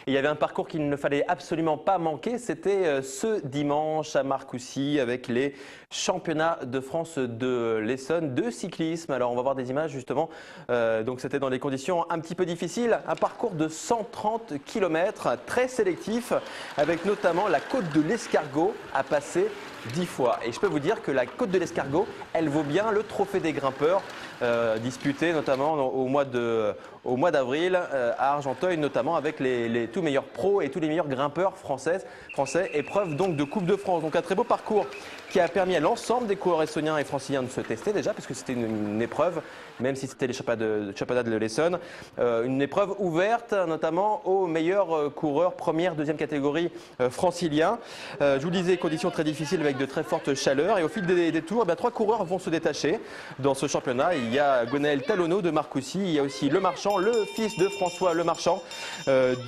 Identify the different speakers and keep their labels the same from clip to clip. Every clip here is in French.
Speaker 1: Et il y avait un parcours qu'il ne fallait absolument pas manquer, c'était ce dimanche à Marcoussis avec les championnats de France de l'Essonne de cyclisme. Alors on va voir des images justement, donc c'était dans des conditions un petit peu difficiles, un parcours de 130 km très sélectif avec notamment la côte de l'Escargot à passer 10 fois. Et je peux vous dire que la côte de l'Escargot, elle vaut bien le trophée des grimpeurs disputé notamment au mois d'avril à Argenteuil, notamment avec les tout meilleurs pros et tous les meilleurs grimpeurs français. Épreuve donc de Coupe de France. Donc un très beau parcours qui a permis à l'ensemble des coureurs essonniens et franciliens de se tester déjà, parce que c'était une épreuve, même si c'était les championnats de l'Essonne, une épreuve ouverte notamment aux meilleurs coureurs première, deuxième catégorie franciliens. Je vous le disais, conditions très difficiles avec de très fortes chaleurs, et au fil des tours, 3 coureurs vont se détacher dans ce championnat. Il y a Gwenaël Talonneau de Marcoussis, il y a aussi Le Marchand, le fils de François Le Marchand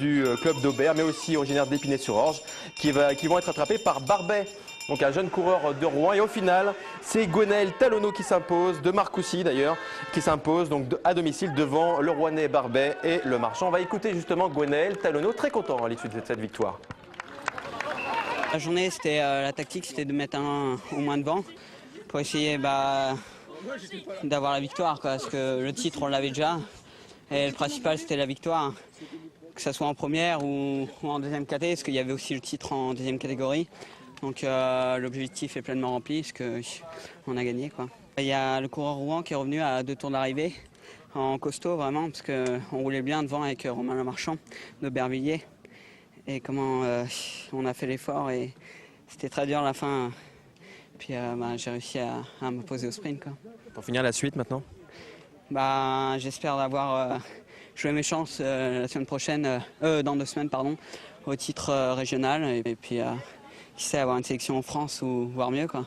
Speaker 1: du club d'Aubert, mais aussi originaire d'Épinay-sur-Orge, qui vont être attrapés par Barbet, donc un jeune coureur de Rouen. Et au final, c'est Gwenaël Talonneau qui s'impose, de Marcoussis d'ailleurs, qui s'impose donc à domicile devant le Rouennais Barbet et Le Marchand. On va écouter justement Gwenaël Talonneau, très content à l'issue de cette victoire.
Speaker 2: La journée, c'était la tactique, c'était de mettre au moins de vent pour essayer d'avoir la victoire, quoi, parce que le titre, on l'avait déjà. Et le principal, c'était la victoire, que ce soit en première ou en deuxième catégorie, parce qu'il y avait aussi le titre en deuxième catégorie. Donc l'objectif est pleinement rempli, parce qu'on a gagné, quoi. Il y a le coureur Rouen qui est revenu à 2 tours d'arrivée, en costaud vraiment, parce qu'on roulait bien devant avec Romain Le Marchand de Bervilliers. Et comment on a fait l'effort, et c'était très dur à la fin. Puis j'ai réussi à me poser au sprint, quoi.
Speaker 1: Pour finir, la suite maintenant?
Speaker 2: J'espère d'avoir joué mes chances la semaine prochaine, dans 2 semaines, au titre régional. Et puis, qui sait, avoir une sélection en France ou voire mieux, quoi.